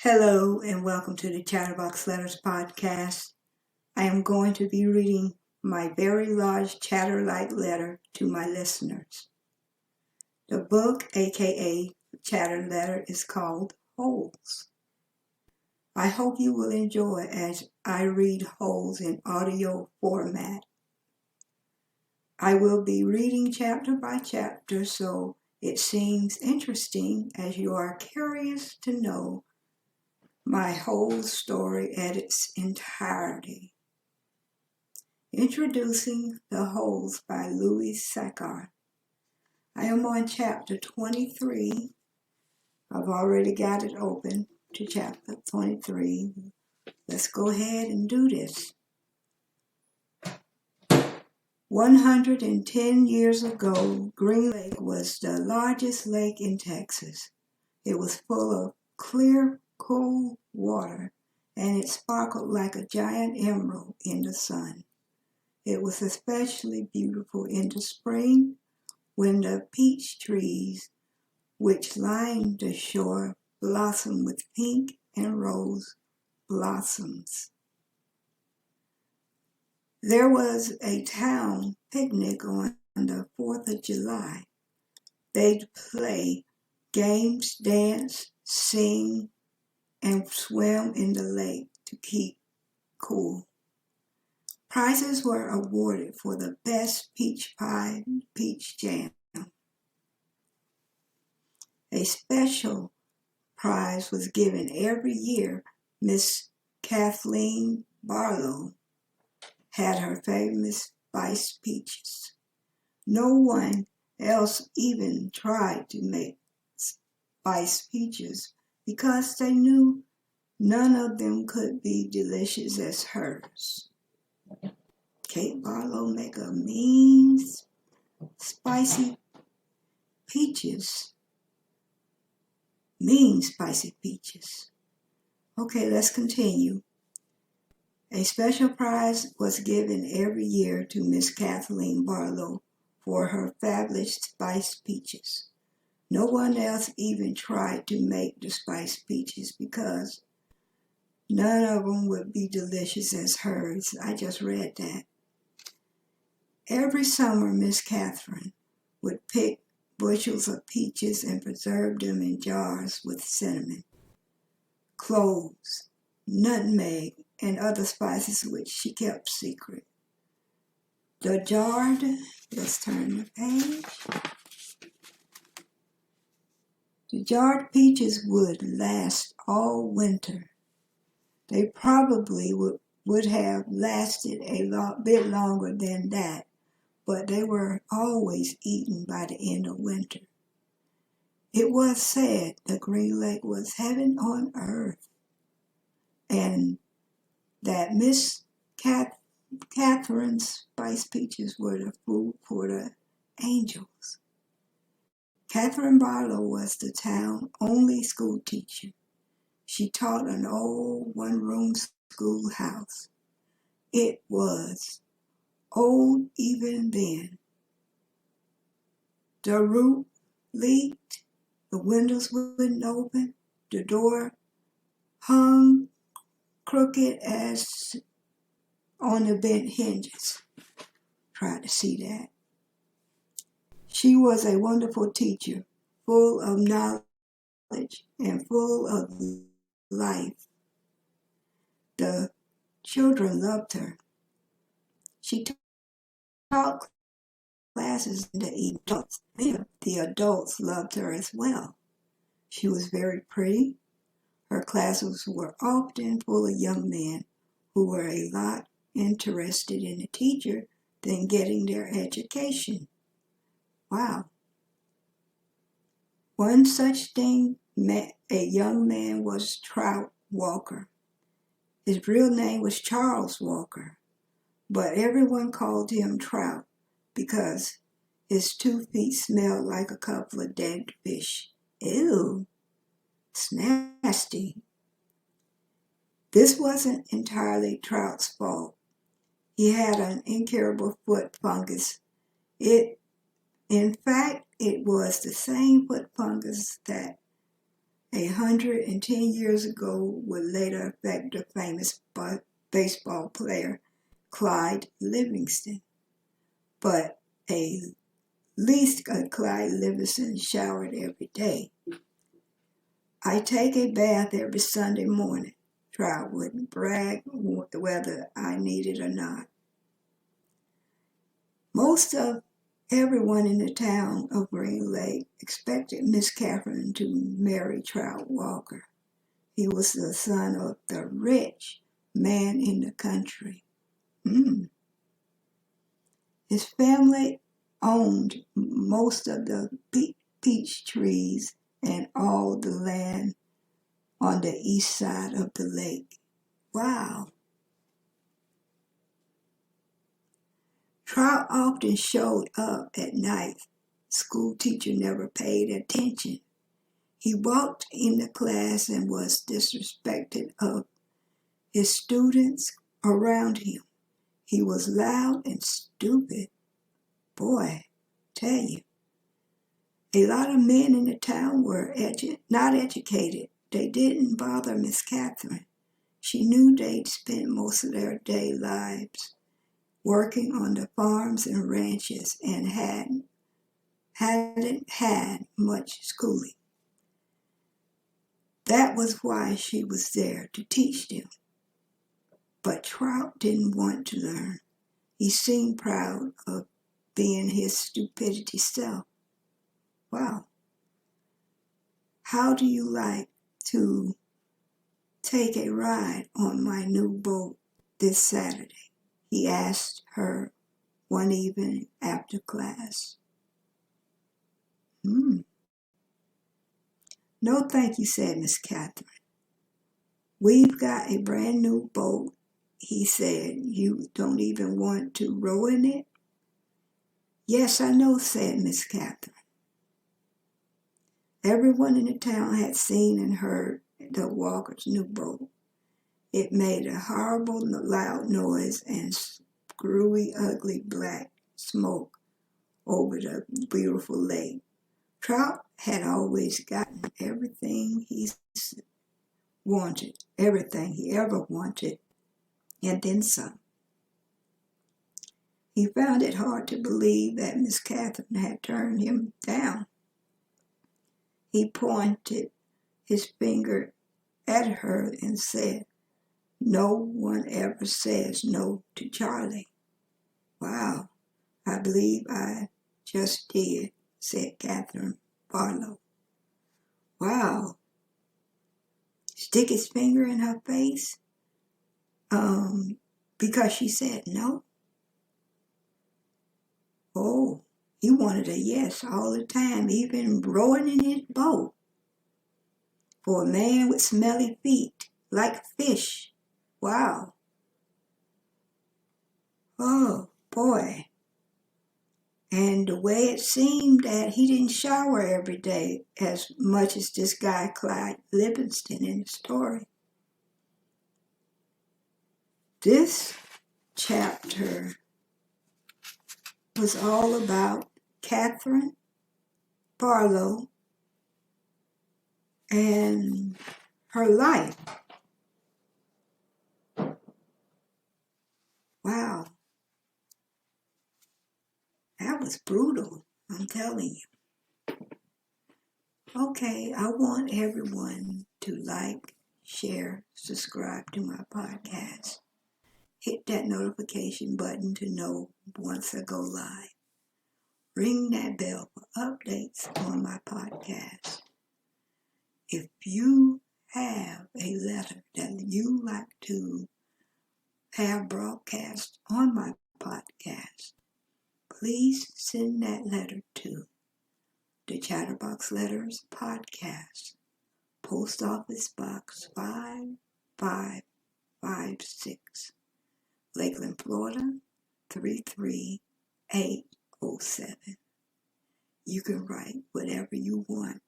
Hello and welcome to the Chatterbox Letters podcast. I am going to be reading my very large chatter-like letter to my listeners. The book, aka Chatter Letter, is called Holes. I hope you will enjoy as I read Holes in audio format. I will be reading chapter by chapter, so it seems interesting as you are curious to know my whole story at its entirety. Introducing The Holes by Louis Sachar. I am on chapter 23. I've already got it open to chapter 23. Let's go ahead and do this. 110 years ago, Green Lake was the largest lake in Texas. It was full of clear, cool water, and it sparkled like a giant emerald in the sun. It was especially beautiful in the spring when the peach trees, which lined the shore, blossomed with pink and rose blossoms. There was a town picnic on the 4th of July. They'd play games, dance, sing, and swim in the lake to keep cool. Prizes were awarded for the best peach pie and peach jam. A special prize was given every year. Miss Kathleen Barlow had her famous spiced peaches. No one else even tried to make spiced peaches because they knew none of them could be delicious as hers. Kate Barlow make a mean spicy peaches. Mean spicy peaches. Okay, let's continue. A special prize was given every year to Miss Kathleen Barlow for her fabulous spiced peaches. No one else even tried to make the spiced peaches because none of them would be delicious as hers. I just read that. Every summer, Miss Catherine would pick bushels of peaches and preserve them in jars with cinnamon, cloves, nutmeg, and other spices which she kept secret. Let's turn the page. The jarred peaches would last all winter. They probably would have lasted a bit longer than that, but they were always eaten by the end of winter. It was said the Green Lake was heaven on earth, and that Miss Catherine's spiced peaches were the food for the angels. Catherine Barlow was the town's only school teacher. She taught an old one-room schoolhouse. It was old even then. The roof leaked, the windows wouldn't open, the door hung crooked as on the bent hinges. Tried to see that. She was a wonderful teacher, full of knowledge and full of life. The children loved her. She taught classes in the adults. The adults loved her as well. She was very pretty. Her classes were often full of young men who were a lot interested in the teacher than getting their education. Wow. One such thing, a young man was Trout Walker. His real name was Charles Walker, but everyone called him Trout because his 2 feet smelled like a couple of dead fish. Ew, it's nasty. This wasn't entirely Trout's fault. He had an incurable foot fungus. In fact, it was the same foot fungus that 110 years ago would later affect the famous baseball player Clyde Livingston. But at least Clyde Livingston showered every day. I take a bath every Sunday morning. Trout wouldn't brag whether I need it or not. Most of everyone in the town of Green Lake expected Miss Catherine to marry Trout Walker. He was the son of the rich man in the country. His family owned most of the peach trees and all the land on the east side of the lake. Wow. Trout often showed up at night. School teacher never paid attention. He walked in the class and was disrespected of his students around him. He was loud and stupid. Boy, tell you. A lot of men in the town were not educated. They didn't bother Miss Catherine. She knew they'd spent most of their day lives working on the farms and ranches and hadn't had much schooling. That was why she was there, to teach them. But Trout didn't want to learn. He seemed proud of being his stupidity self. Wow. How do you like to take a ride on my new boat this Saturday? He asked her one evening after class. No, thank you, said Miss Catherine. We've got a brand new boat, he said. You don't even want to row in it? Yes, I know, said Miss Catherine. Everyone in the town had seen and heard the Walker's new boat. It made a horrible, loud noise and screwy, ugly black smoke over the beautiful lake. Trout had always gotten everything he wanted, everything he ever wanted, and then some. He found it hard to believe that Miss Catherine had turned him down. He pointed his finger at her and said, "No one ever says no to Charlie." Wow, I believe I just did, said Catherine Barlow. Wow. Stick his finger in her face? Because she said no? Oh, he wanted a yes all the time, even rowing in his boat. For a man with smelly feet, like fish. Wow. Oh, boy. And the way it seemed that he didn't shower every day as much as this guy Clyde Livingston in the story. This chapter was all about Catherine Barlow and her life. Wow. That was brutal, I'm telling you. Okay, I want everyone to like, share, subscribe to my podcast. Hit that notification button to know once I go live. Ring that bell for updates on my podcast. If you have a letter that you like to have broadcast on my podcast, please send that letter to the Chatterbox Letters Podcast, Post Office Box 5556, Lakeland, Florida 33807. You can write whatever you want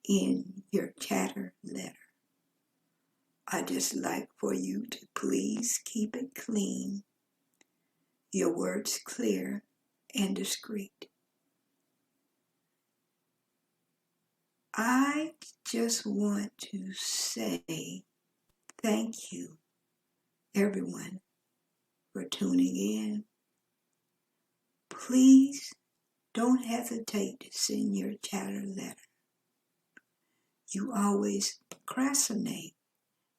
in your chatter letter. I just like for you to please keep it clean, your words clear and discreet. I just want to say thank you, everyone, for tuning in. Please don't hesitate to send your chatter letter. You always procrastinate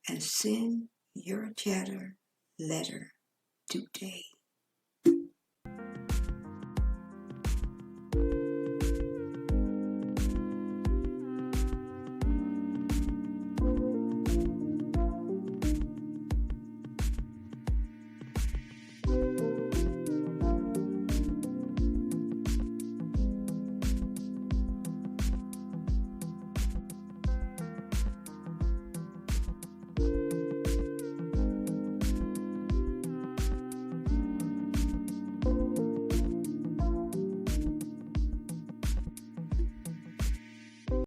and send your chatter letter today.